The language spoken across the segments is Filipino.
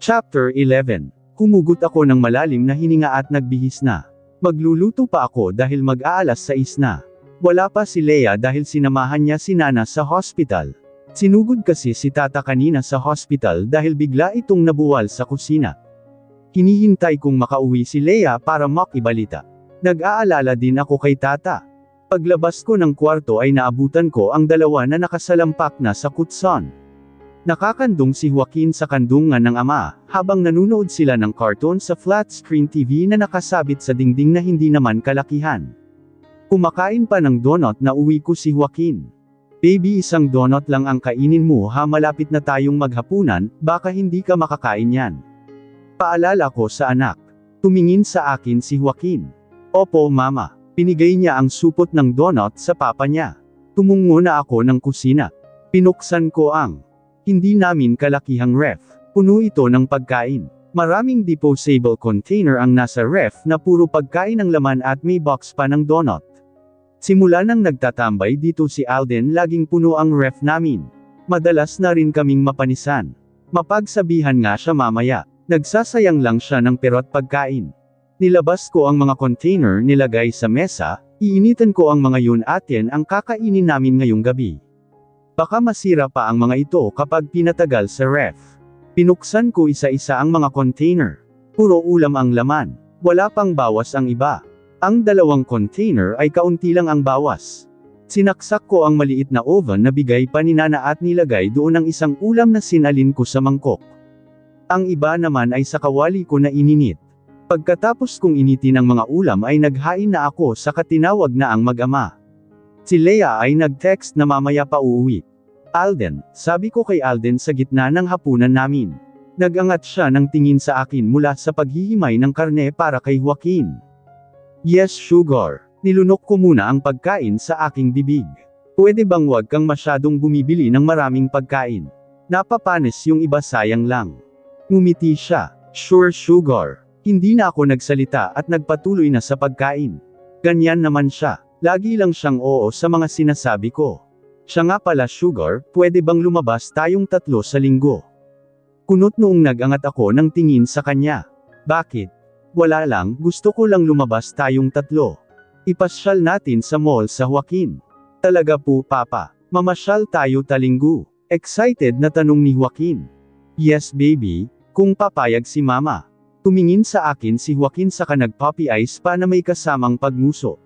Chapter 11. Humugot ako ng malalim na hininga at nagbihis na. Magluluto pa ako dahil mag-aalas 6 na. Wala pa si Leia dahil sinamahan niya si Nana sa hospital. Sinugod kasi si Tata kanina sa hospital dahil bigla itong nabuwal sa kusina. Hinihintay kong makauwi si Leia para makibalita. Nag-aalala din ako kay Tata. Paglabas ko ng kwarto ay naabutan ko ang dalawa na nakasalampak na sa kutson. Nakakandong si Joaquin sa kandungan ng ama, habang nanunood sila ng cartoon sa flat-screen TV na nakasabit sa dingding na hindi naman kalakihan. Kumakain pa ng donut na uwi ko si Joaquin. Baby, isang donut lang ang kainin mo ha, malapit na tayong maghapunan, baka hindi ka makakain yan. Paalala ko sa anak. Tumingin sa akin si Joaquin. Opo mama. Pinigay niya ang supot ng donut sa papa niya. Tumungo na ako ng kusina. Pinuksan ko ang hindi namin kalakihang ref. Puno ito ng pagkain. Maraming disposable container ang nasa ref na puro pagkain ang laman at may box pa ng donut. Simula nang nagtatambay dito si Alden, laging puno ang ref namin. Madalas na rin kaming mapanisan. Mapagsabihan nga siya mamaya. Nagsasayang lang siya ng perot pagkain. Nilabas ko ang mga container nilagay sa mesa, iinitan ko ang mga yun atin ang kakainin namin ngayong gabi. Baka masira pa ang mga ito kapag pinatagal sa ref. Pinuksan ko isa-isa ang mga container. Puro ulam ang laman. Wala pang bawas ang iba. Ang dalawang container ay kaunti lang ang bawas. Sinaksak ko ang maliit na oven na bigay pa ni Nana at nilagay doon ang isang ulam na sinalin ko sa mangkok. Ang iba naman ay sa kawali ko na ininit. Pagkatapos kong initin ang mga ulam ay naghain na ako sa katinawag na ang mag-ama. Si Leia ay nag-text na mamaya pa uuwi. Alden, sabi ko kay Alden sa gitna ng hapunan namin. Nagangat siya ng tingin sa akin mula sa paghihimay ng karne para kay Joaquin. Yes sugar. Nilunok ko muna ang pagkain sa aking bibig. Pwede bang wag kang masyadong bumibili ng maraming pagkain? Napapanis yung iba, sayang lang. Ngumiti siya. Sure sugar. Hindi na ako nagsalita at nagpatuloy na sa pagkain. Ganyan naman siya. Lagi lang siyang oo sa mga sinasabi ko. Siya nga pala sugar, pwede bang lumabas tayong 3 sa linggo? Kunot noong nagangat ako ng tingin sa kanya. Bakit? Wala lang, gusto ko lang lumabas tayong 3. Ipasyal natin sa mall sa Joaquin. Talaga po papa, mamasyal tayo talinggo. Excited na tanong ni Joaquin. Yes baby, kung papayag si mama. Tumingin sa akin si Joaquin saka nag-puppy eyes pa na may kasamang pagmuso.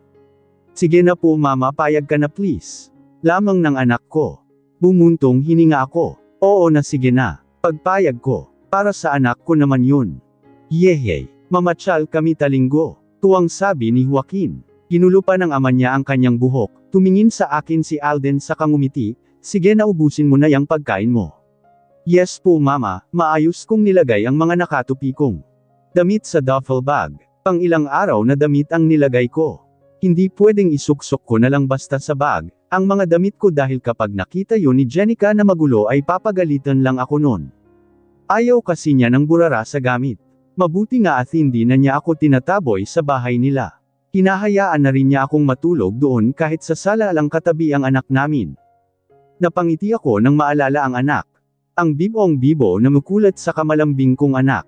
Sige na po mama, payag ka na please. Lamang ng anak ko. Bumuntong hininga ako. Oo na, sige na. Pagpayag ko. Para sa anak ko naman yun. Yehey. Mamasyal kami talinggo. Tuwang sabi ni Joaquin. Ginulo pa ng ama niya ang kanyang buhok. Tumingin sa akin si Alden saka ngumiti. Sige na, ubusin mo na yang pagkain mo. Yes po mama, maayos kong nilagay ang mga nakatupi kong damit sa duffel bag. Pang ilang araw na damit ang nilagay ko. Hindi pwedeng isuksok ko na lang basta sa bag, ang mga damit ko dahil kapag nakita yun ni Jenica na magulo ay papagalitan lang ako nun. Ayaw kasi niya ng burara sa gamit. Mabuti nga at hindi na niya ako tinataboy sa bahay nila. Hinahayaan na rin niya akong matulog doon kahit sa sala lang katabi ang anak namin. Napangiti ako nang maalala ang anak. Ang bibong-bibo na mukulat sa kamalambing kong anak.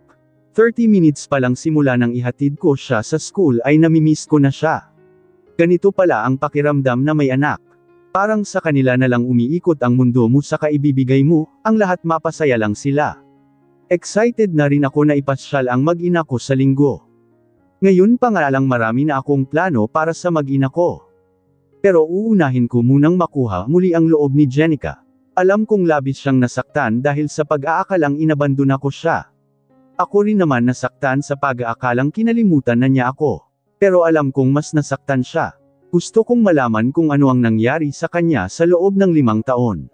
30 minutes pa lang simula nang ihatid ko siya sa school ay namimiss ko na siya. Ganito pala ang pakiramdam na may anak. Parang sa kanila na lang umiikot ang mundo mo saka ibibigay mo, ang lahat mapasaya lang sila. Excited na rin ako na ipasyal ang mag-ina ko sa linggo. Ngayon pa nga lang marami na akong plano para sa mag-ina ko. Pero uunahin ko munang makuha muli ang loob ni Jenica. Alam kong labis siyang nasaktan dahil sa pag-aakalang inabandona ko siya. Ako rin naman nasaktan sa pag-aakalang kinalimutan na niya ako. Pero alam kong mas nasaktan siya. Gusto kong malaman kung ano ang nangyari sa kanya sa loob ng 5 taon.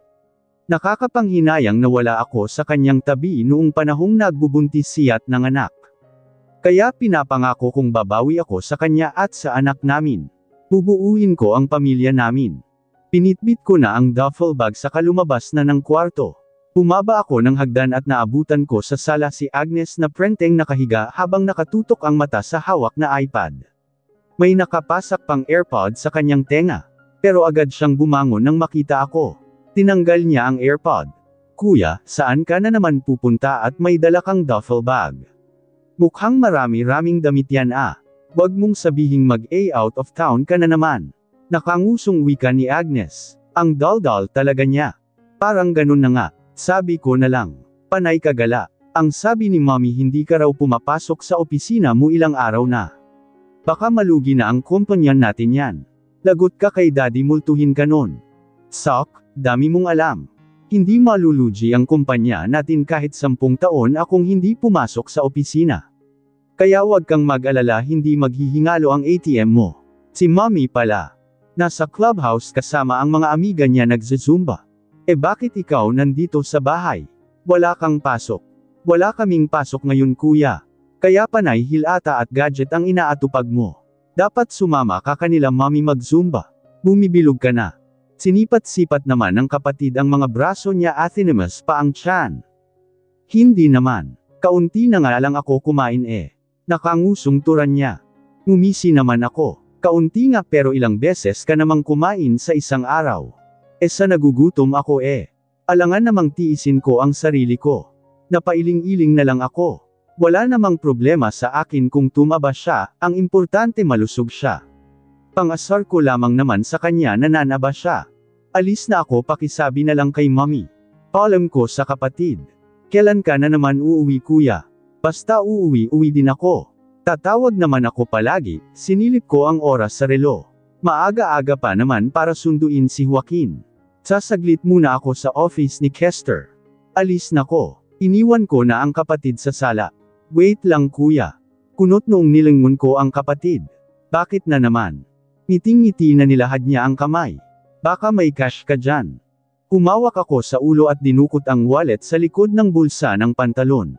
Nakakapanghinayang na wala ako sa kanyang tabi noong panahong nagbubuntis siya ng anak. Kaya pinapangako kong babawi ako sa kanya at sa anak namin. Bubuuin ko ang pamilya namin. Pinitbit ko na ang duffel bag saka lumabas na ng kwarto. Bumaba ako ng hagdan at naabutan ko sa sala si Agnes na prenteng nakahiga habang nakatutok ang mata sa hawak na iPad. May nakapasak pang AirPod sa kanyang tenga. Pero agad siyang bumangon nang makita ako. Tinanggal niya ang AirPod. Kuya, saan ka na naman pupunta at may dala kang duffel bag? Mukhang marami-raming damit yan ah. Wag mong sabihing mag-a out of town ka na naman. Nakangusong wika ni Agnes. Ang daldal talaga niya. Parang ganun na nga. Sabi ko na lang. Panay kagala. Ang sabi ni Mommy hindi ka raw pumapasok sa opisina mo ilang araw na. Baka malugi na ang kumpanya natin yan. Lagot ka kay Daddy multuhin ka nun. Sok, dami mong alam. Hindi malulugi ang kumpanya natin kahit 10 taon akong hindi pumasok sa opisina. Kaya wag kang mag-alala hindi maghihingalo ang ATM mo. Si Mommy pala. Nasa clubhouse kasama ang mga amiga niya nagzuzumba. Bakit ikaw nandito sa bahay? Wala kang pasok. Wala kaming pasok ngayon kuya. Kaya panay hilata at gadget ang inaatupag mo. Dapat sumama ka kanila Mommy magzumba. Bumibilog ka na. Sinipat-sipat naman ng kapatid ang mga braso niya Athenemus pa ang tiyan. Hindi naman. Kaunti na nga lang ako kumain Nakangusong turan niya. Ngumisi naman ako. Kaunti nga pero ilang beses ka namang kumain sa isang araw. Sa nagugutom ako Alangan namang tiisin ko ang sarili ko. Napailing-iling na lang ako. Wala namang problema sa akin kung tumaba siya, ang importante malusog siya. Pangasar ko lamang naman sa kanya na nanaba siya. Alis na ako pakisabi na lang kay Mommy. Paalam ko sa kapatid. Kailan ka na naman uuwi kuya? Basta uuwi din ako. Tatawag naman ako palagi, sinilip ko ang oras sa relo. Maaga-aga pa naman para sunduin si Joaquin. Sasaglit muna ako sa office ni Kester. Alis na ko. Iniwan ko na ang kapatid sa sala. Wait lang kuya. Kunot noong nilingon ko ang kapatid. Bakit na naman? Ngiting-ngiti na nilahad niya ang kamay. Baka may cash ka dyan. Humawak ako sa ulo at dinukot ang wallet sa likod ng bulsa ng pantalon.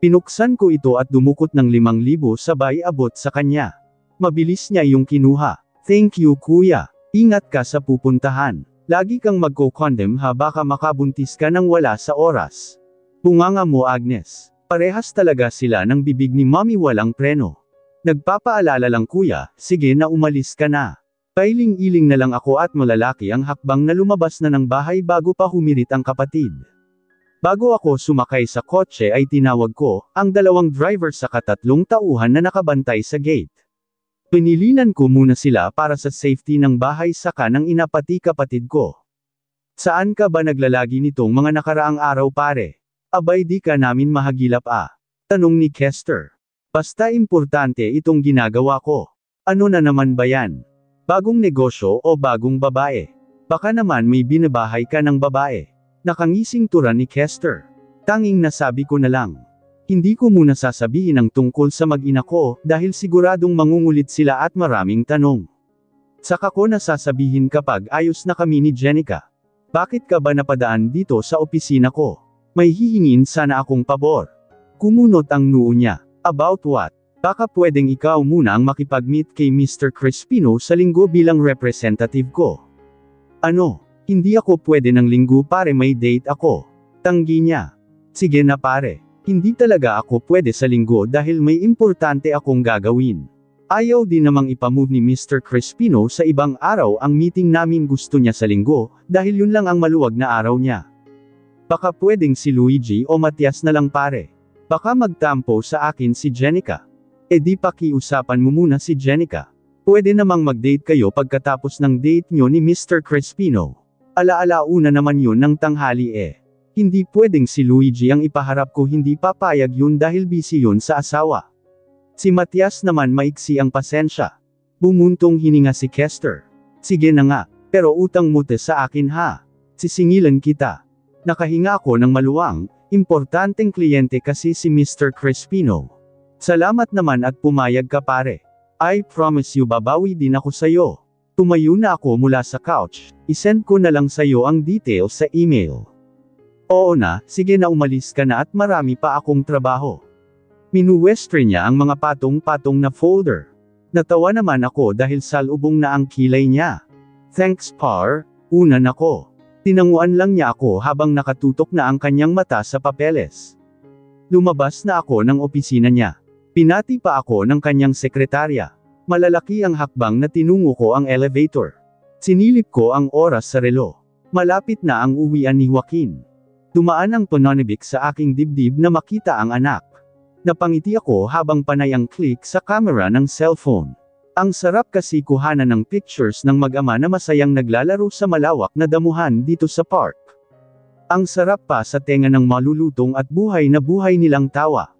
Pinuksan ko ito at dumukot ng 5,000 sabay abot sa kanya. Mabilis niya yung kinuha. Thank you kuya. Ingat ka sa pupuntahan. Lagi kang magko-condom ha baka makabuntis ka nang wala sa oras. Bunganga mo Agnes. Parehas talaga sila ng bibig ni Mommy walang preno. Nagpapaalala lang kuya, sige na umalis ka na. Pailing-iling na lang ako at malalaki ang hakbang na lumabas na ng bahay bago pa humirit ang kapatid. Bago ako sumakay sa kotse ay tinawag ko, ang 2 driver sa 3 tauhan na nakabantay sa gate. Pinilinan ko muna sila para sa safety ng bahay saka nang inapati kapatid ko. Saan ka ba naglalagi nitong mga nakaraang araw pare? Abay di ka namin mahagilap Tanong ni Kester. Basta importante itong ginagawa ko. Ano na naman ba yan? Bagong negosyo o bagong babae? Baka naman may binabahay ka ng babae. Nakangising turan ni Kester. Tanging nasabi ko na lang. Hindi ko muna sasabihin ang tungkol sa mag-ina ko dahil siguradong mangungulit sila at maraming tanong. Saka ko nasasabihin kapag ayos na kami ni Jenica. Bakit ka ba napadaan dito sa opisina ko? May hihingin sana akong pabor. Kumunot ang noo niya. About what? Baka pwedeng ikaw muna ang makipag-meet kay Mr. Crespino sa linggo bilang representative ko. Ano? Hindi ako pwede ng linggo pare may date ako. Tanggi niya. Sige na pare. Hindi talaga ako pwede sa linggo dahil may importante akong gagawin. Ayaw din namang ipamove ni Mr. Crespino sa ibang araw ang meeting namin gusto niya sa linggo, dahil yun lang ang maluwag na araw niya. Baka pwedeng si Luigi o Matias na lang pare. Baka magtampo sa akin si Jenica. Di pakiusapan mo muna si Jenica. Pwede namang mag-date kayo pagkatapos ng date nyo ni Mr. Crespino. Alaalauna naman yun ng tanghali Hindi pwedeng si Luigi ang ipaharap ko hindi papayag yun dahil busy yun sa asawa. Si Matias naman maiksi ang pasensya. Bumuntong hininga si Kester. Sige na nga, pero utang mo sa akin ha. Sisingilan kita. Nakahinga ako ng maluwang, importanteng kliyente kasi si Mr. Crespino. Salamat naman at pumayag ka pare. I promise you babawi din ako sayo. Tumayo na ako mula sa couch, isend ko na lang sayo ang details sa email. Oo na, sige na umalis ka na at marami pa akong trabaho. Minuwestre niya ang mga patong-patong na folder. Natawa naman ako dahil salubong na ang kilay niya. Thanks par, unan ako. Tinanguan lang niya ako habang nakatutok na ang kanyang mata sa papeles. Lumabas na ako ng opisina niya. Pinati pa ako ng kanyang sekretarya. Malalaki ang hakbang na tinungo ko ang elevator. Sinilip ko ang oras sa relo. Malapit na ang uwian ni Joaquin. Dumaan ang pananibik sa aking dibdib na makita ang anak. Napangiti ako habang panay ang click sa camera ng cellphone. Ang sarap kasi kuhanan ng pictures ng mag-ama na masayang naglalaro sa malawak na damuhan dito sa park. Ang sarap pa sa tenga ng malulutong at buhay na buhay nilang tawa.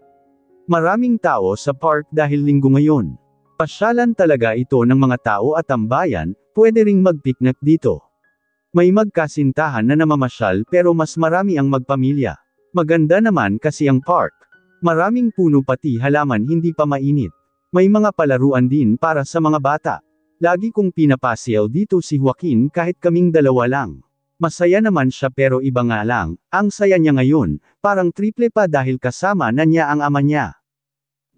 Maraming tao sa park dahil linggo ngayon. Pasyalan talaga ito ng mga tao at tambayan, pwede ring mag-picnic dito. May magkasintahan na namamasyal pero mas marami ang magpamilya. Maganda naman kasi ang park. Maraming puno pati halaman hindi pa mainit. May mga palaruan din para sa mga bata. Lagi kong pinapasyal dito si Joaquin kahit kaming dalawa lang. Masaya naman siya pero iba nga lang, ang saya niya ngayon, parang triple pa dahil kasama na niya ang ama niya.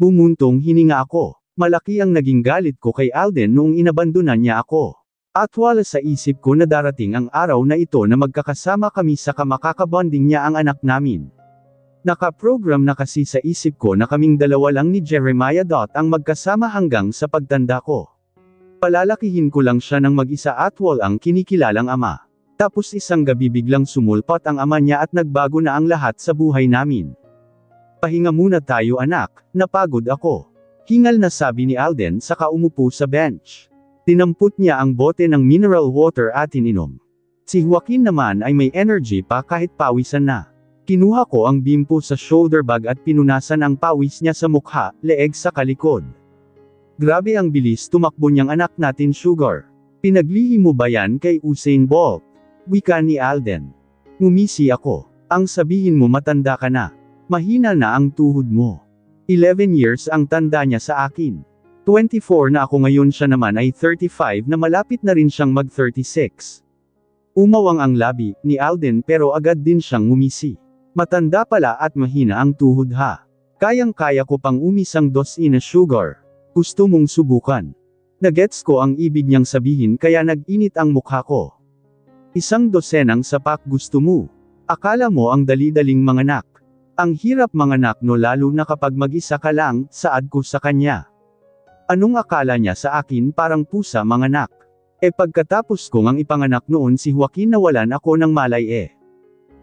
Bumuntong hininga ako. Malaki ang naging galit ko kay Alden noong inabandonan niya ako. At wala sa isip ko na darating ang araw na ito na magkakasama kami saka makakabonding niya ang anak namin. Nakaprogram na kasi sa isip ko na kaming dalawa lang ni Jeremiah. Ang magkasama hanggang sa pagtanda ko. Palalakihin ko lang siya ng mag-isa at walang kinikilalang ama. Tapos isang gabi biglang sumulpot ang ama niya at nagbago na ang lahat sa buhay namin. Pahinga muna tayo anak, napagod ako. Hingal na sabi ni Alden saka umupo sa bench. Tinampot niya ang bote ng mineral water at ininom. Si Joaquin naman ay may energy pa kahit pawisan na. Kinuha ko ang bimpo sa shoulder bag at pinunasan ang pawis niya sa mukha, leeg sa kalikod. Grabe ang bilis tumakbo niyang anak natin Sugar. Pinaglihi mo ba yan kay Usain Bolt? Wika ni Alden. Ngumisi ako. Ang sabihin mo matanda ka na. Mahina na ang tuhod mo. 11 years ang tanda niya sa akin. 24 na ako ngayon, siya naman ay 35 na malapit na rin siyang mag-36. Umawang ang labi ni Alden pero agad din siyang ngumisi. Matanda pala at mahina ang tuhod ha. Kayang-kaya ko pang umisang dosina Sugar. Gusto mong subukan? Nagets ko ang ibig niyang sabihin kaya nag-init ang mukha ko. Isang dosenang sapak gusto mo? Akala mo ang dali-daling manganak. Ang hirap manganak no lalo na kapag mag-isa ka lang, saad ko sa kanya. Anong akala niya sa akin parang pusa manganak? Pagkatapos kong ang ipanganak noon si Joaquin nawalan ako ng malay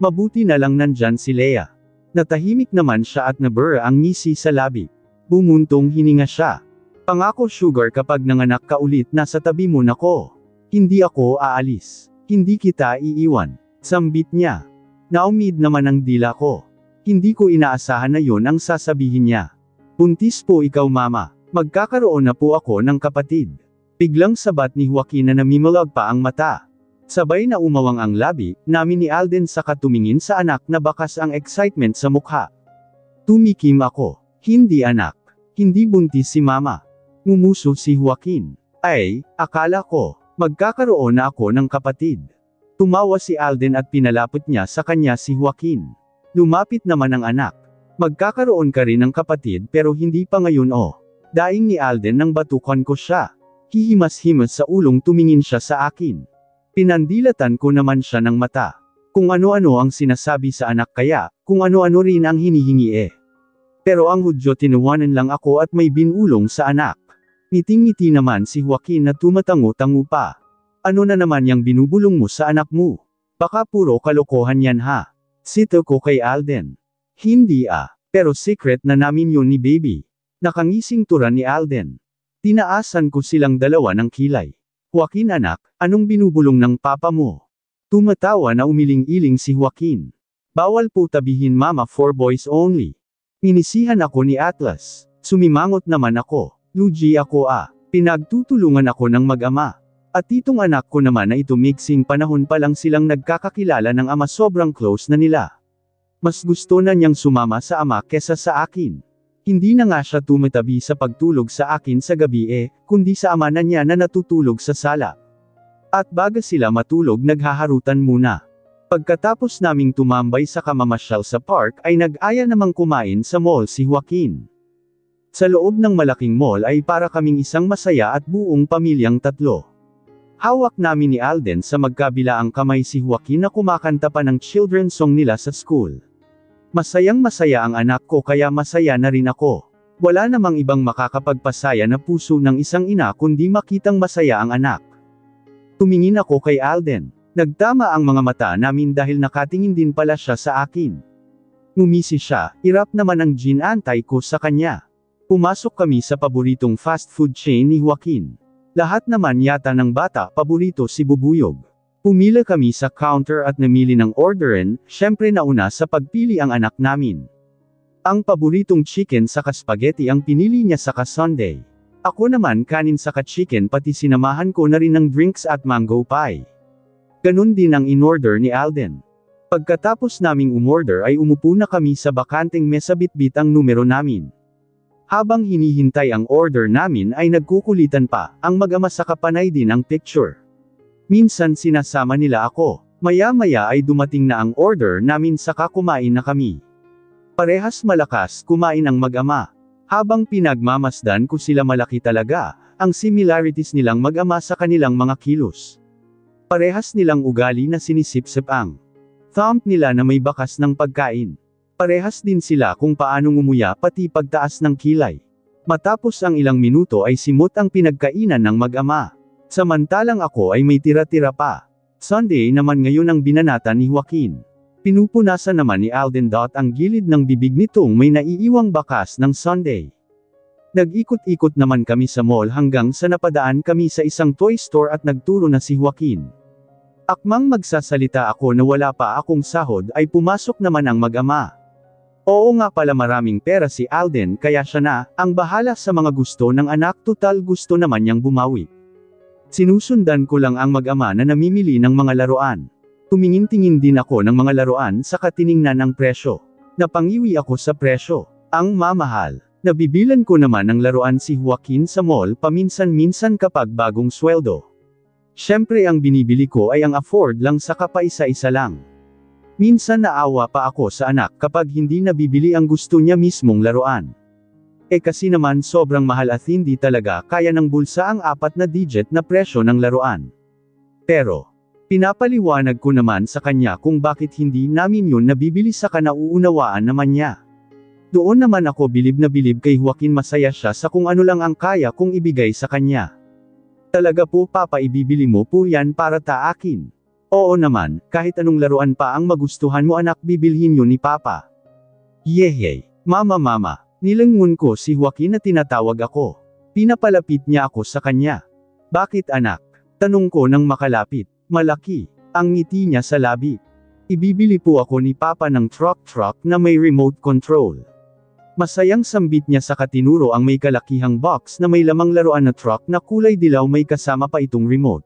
Mabuti na lang nandyan si Leia. Natahimik naman siya at nabura ang ngisi sa labi. Bumuntong hininga siya. Pangako Sugar kapag nanganak ka ulit nasa tabi mo na ko. Hindi ako aalis. Hindi kita iiwan. Sambit niya. Naumid naman ang dila ko. Hindi ko inaasahan na yon ang sasabihin niya. Buntis po ikaw mama. Magkakaroon na po ako ng kapatid. Biglang sabat ni Joaquin na namimulag pa ang mata. Sabay na umawang ang labi namin ni Alden saka tumingin sa anak na bakas ang excitement sa mukha. Tumikim ako. Hindi anak. Hindi buntis si mama. Ngumuso si Joaquin. Ay, akala ko, magkakaroon na ako ng kapatid. Tumawa si Alden at pinalapot niya sa kanya si Joaquin. Lumapit naman ang anak. Magkakaroon ka rin ng kapatid pero hindi pa ngayon Daing ni Alden nang batukan ko siya. Hihimas-himas sa ulong tumingin siya sa akin. Pinandilatan ko naman siya ng mata. Kung ano-ano ang sinasabi sa anak kaya, kung ano-ano rin ang hinihingi Pero ang hudyo tinuwanan lang ako at may binulong sa anak. Ngiting-ngiti naman si Joaquin na tumatango-tango pa. Ano na naman yang binubulong mo sa anak mo? Baka puro kalokohan yan ha. Sito ko kay Alden. Hindi pero secret na namin yun ni baby. Nakangising tura ni Alden. Tinaasan ko silang dalawa ng kilay. Joaquin anak, anong binubulong ng papa mo? Tumatawa na umiling-iling si Joaquin. Bawal po tabihin mama for boys only. Minisihan ako ni Atlas. Sumimangot naman ako. Luigi ako Pinagtutulungan ako ng mag-ama. At itong anak ko naman na ito mixing panahon pa lang silang nagkakakilala ng ama sobrang close na nila. Mas gusto na niyang sumama sa ama kesa sa akin. Hindi na nga siya tumatabi sa pagtulog sa akin sa gabi kundi sa ama na niya na natutulog sa sala. At baga sila matulog naghaharutan muna. Pagkatapos naming tumambay sa kamamasyal sa park ay nag-aya namang kumain sa mall si Joaquin. Sa loob ng malaking mall ay para kaming isang masaya at buong pamilyang tatlo. Hawak namin ni Alden sa magkabilaang kamay si Joaquin na kumakanta pa ng children's song nila sa school. Masayang masaya ang anak ko kaya masaya na rin ako. Wala namang ibang makakapagpasaya na puso ng isang ina kundi makitang masaya ang anak. Tumingin ako kay Alden. Nagtama ang mga mata namin dahil nakatingin din pala siya sa akin. Ngumisi siya, irap naman ang ginantay ko sa kanya. Pumasok kami sa paboritong fast food chain ni Joaquin. Lahat naman yata ng bata paborito si bubuyog. Pumila kami sa counter at namili ng orderin, syempre nauna sa pagpili ang anak namin. Ang paboritong chicken saka spaghetti ang pinili niya saka sundae. Ako naman kanin saka chicken pati sinamahan ko na rin ng drinks at mango pie. Ganun din ang in-order ni Alden. Pagkatapos naming umorder ay umupo na kami sa bakanteng mesa bitbit ang numero namin. Habang hinihintay ang order namin ay nagkukulitan pa, ang mag-ama saka panay din ang picture. Minsan sinasama nila ako, maya-maya ay dumating na ang order namin saka kumain na kami. Parehas malakas kumain ang mag-ama. Habang pinagmamasdan ko sila malaki talaga, ang similarities nilang mag-ama sa kanilang mga kilos. Parehas nilang ugali na sinisip-sip ang thumb nila na may bakas ng pagkain. Parehas din sila kung paano ngumuya pati pagtaas ng kilay. Matapos ang ilang minuto ay simot ang pinagkainan ng mag-ama. Samantalang ako ay may tira-tira pa. Sunday naman ngayon ang binanata ni Joaquin. Pinupunasan naman ni Alden ang gilid ng bibig nitong may naiiwang bakas ng sundae. Nag-ikot-ikot naman kami sa mall hanggang sa napadaan kami sa isang toy store at nagturo na si Joaquin. Akmang magsasalita ako na wala pa akong sahod ay pumasok naman ang mag-ama. Oo nga pala maraming pera si Alden kaya siya na, ang bahala sa mga gusto ng anak total gusto naman niyang bumawi. Sinusundan ko lang ang mag-ama na namimili ng mga laruan. Tumingin-tingin din ako ng mga laruan saka tiningnan ang presyo. Napangiwi ako sa presyo. Ang mamahal. Nabibilan ko naman ng laruan si Joaquin sa mall paminsan-minsan kapag bagong sweldo. Siyempre ang binibili ko ay ang afford lang saka paisa-isa lang. Minsan naawa pa ako sa anak kapag hindi nabibili ang gusto niya mismong laruan. Kasi naman sobrang mahal at hindi talaga kaya ng bulsa ang 4 na digit na presyo ng laruan. Pero, pinapaliwanag ko naman sa kanya kung bakit hindi namin yun nabibili saka nauunawaan naman niya. Doon naman ako bilib na bilib kay Joaquin masaya siya sa kung ano lang ang kaya kong ibigay sa kanya. Talaga po papa ibibili mo po yan para ta akin. Oo naman, kahit anong laruan pa ang magustuhan mo anak bibilhin yun ni papa. Yehey, mama, nilangon ko si Joaquin na tinatawag ako. Pinapalapit niya ako sa kanya. Bakit anak? Tanong ko nang makalapit. Malaki, ang ngiti niya sa labi. Ibibili po ako ni papa ng truck na may remote control. Masayang sambit niya sa katinuro ang may kalakihang box na may lamang laruan na truck na kulay dilaw may kasama pa itong remote.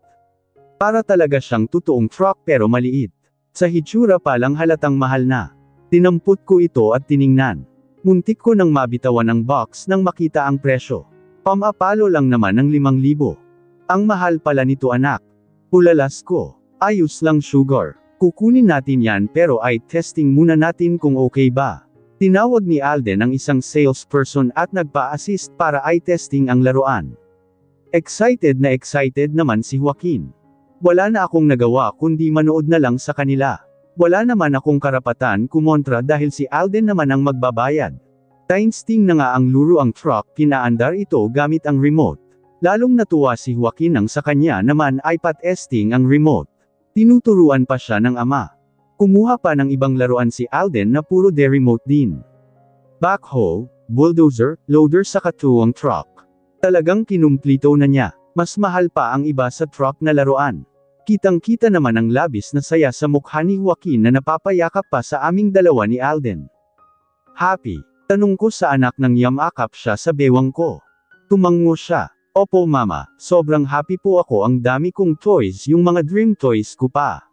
Para talaga siyang totoong truck pero maliit. Sa hitsura pa lang halatang mahal na. Tinampot ko ito at tiningnan. Muntik ko nang mabitawan ang box nang makita ang presyo. Pamapalo lang naman ng 5,000. Ang mahal pala nito anak. Pulalas ko. Ayos lang sugar. Kukunin natin yan pero ay testing muna natin kung okay ba. Tinawag ni Alden ang isang salesperson at nagpa-assist para eye testing ang laruan. Excited naman si Joaquin. Wala na akong nagawa kundi manood na lang sa kanila. Wala naman akong karapatan kumontra dahil si Alden naman ang magbabayad. Tinesting na nga ang luro ang truck pinaandar ito gamit ang remote. Lalong natuwa si Joaquin nang sa kanya naman ay pat-testing ang remote. Tinuturuan pa siya ng ama. Kumuha pa ng ibang laruan si Alden na puro de-remote din. Backhoe, bulldozer, loader sa katuwang truck. Talagang kinumplito na niya. Mas mahal pa ang iba sa truck na laruan. Kitang-kita naman ang labis na saya sa mukha ni Joaquin na napapayakap pa sa aming dalawa ni Alden. Happy? Tanong ko sa anak nang yamakap siya sa bewang ko. Tumango siya. Opo mama, sobrang happy po ako ang dami kong toys yung mga dream toys ko pa.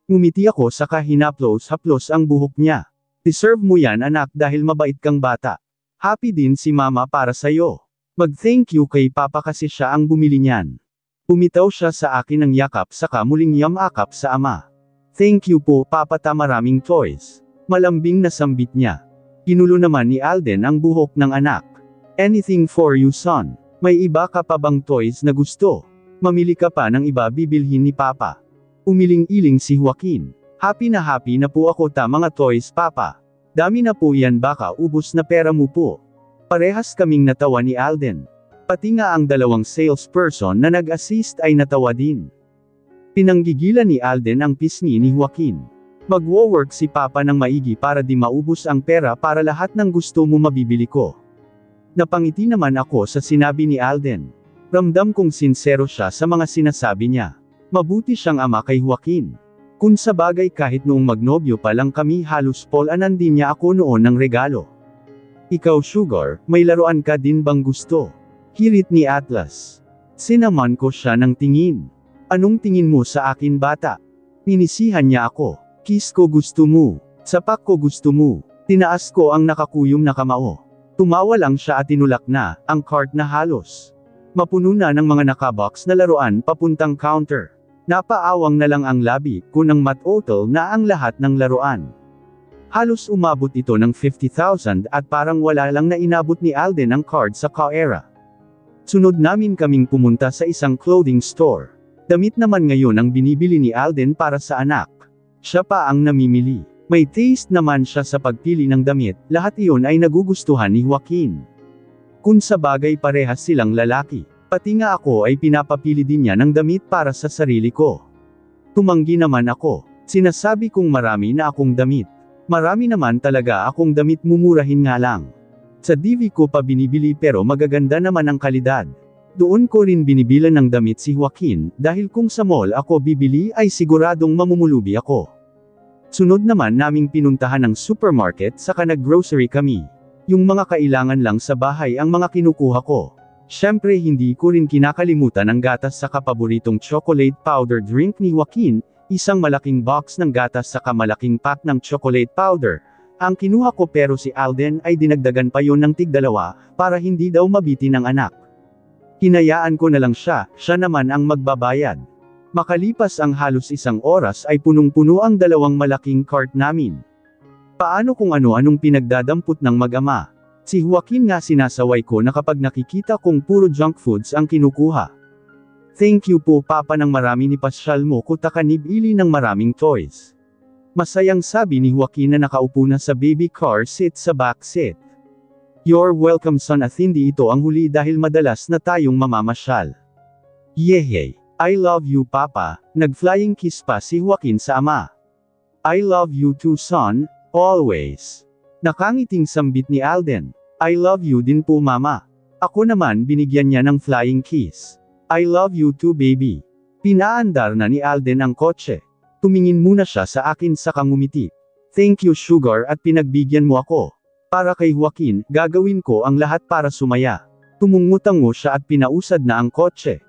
Ngumiti ako saka hinaplos-haplos ang buhok niya. Deserve mo yan anak dahil mabait kang bata. Happy din si mama para sayo. Mag-thank you kay papa kasi siya ang bumili niyan. Pumitaw siya sa akin ng yakap saka muling yamakap sa ama. Thank you po papa ta maraming toys. Malambing na sambit niya. Pinulo naman ni Alden ang buhok ng anak. Anything for you son. May iba ka pa bang toys na gusto? Mamili ka pa ng iba bibilhin ni papa. Umiling-iling si Joaquin. Happy na po ako ta mga toys papa. Dami na po yan baka ubos na pera mo po. Parehas kaming natawa ni Alden. Pati nga ang dalawang salesperson na nag-assist ay natawa din. Pinanggigilan ni Alden ang pisngi ni Joaquin. Magwo-work si Papa ng maigi para di maubos ang pera para lahat ng gusto mo mabibili ko. Napangiti naman ako sa sinabi ni Alden. Ramdam kong sinsero siya sa mga sinasabi niya. Mabuti siyang ama kay Joaquin. Kung sabagay kahit noong magnobyo pa lang kami halos polanan din niya ako noon ng regalo. Ikaw Sugar, may laruan ka din bang gusto? Hirit ni Atlas. Sinaman ko siya ng tingin. Anong tingin mo sa akin bata? Pinisihan niya ako. Kiss ko gusto mo. Sapak ko gusto mo. Tinaas ko ang nakakuyom na kamao. Tumawa lang siya at tinulak na, ang cart na halos. Mapuno na ng mga nakabox na laruan papuntang counter. Napaawang na lang ang labi ko nang matotol na ang lahat ng laruan. Halos umabot ito ng 50,000 at parang wala lang na inabot ni Alden ang card sa Kaera. Sunod namin kaming pumunta sa isang clothing store. Damit naman ngayon ang binibili ni Alden para sa anak. Siya pa ang namimili. May taste naman siya sa pagpili ng damit, lahat iyon ay nagugustuhan ni Joaquin. Kung sa bagay parehas silang lalaki, pati nga ako ay pinapapili din niya ng damit para sa sarili ko. Tumanggi naman ako. Sinasabi kong marami na akong damit. Marami naman talaga akong damit mumurahin nga lang. Sa DV ko pa binibili pero magaganda naman ang kalidad. Doon ko rin binibilan ng damit si Joaquin, dahil kung sa mall ako bibili ay siguradong mamumulubi ako. Sunod naman naming pinuntahan ng supermarket saka nag-grocery kami. Yung mga kailangan lang sa bahay ang mga kinukuha ko. Syempre hindi ko rin kinakalimutan ang gatas sa paboritong chocolate powder drink ni Joaquin, isang malaking box ng gatas saka malaking pack ng chocolate powder. Ang kinuha ko pero si Alden ay dinagdagan pa yon ng tig-2, para hindi daw mabitin ng anak. Hinayaan ko na lang siya naman ang magbabayad. Makalipas ang halos 1 oras ay punong-puno ang 2 malaking cart namin. Paano kung ano-anong pinagdadampot ng mag-ama? Si Joaquin nga sinasaway ko na kapag nakikita kong puro junk foods ang kinukuha. Thank you po Papa ng marami ni pasyal mo ko takanibili ng maraming toys. Masayang sabi ni Joaquin na nakaupo na sa baby car seat sa back seat. You're welcome son at hindi ito ang huli dahil madalas na tayong mamamasyal. Yehey! I love you Papa, nag-flying kiss pa si Joaquin sa ama. I love you too son, always. Nakangiting sambit ni Alden. I love you din po Mama. Ako naman binigyan niya ng flying kiss. I love you too baby. Pinaandar na ni Alden ang kotse. Tumingin muna siya sa akin saka ngumiti. Thank you Sugar at pinagbigyan mo ako. Para kay Joaquin, gagawin ko ang lahat para sumaya. Tumungutango siya at pinausad na ang kotse.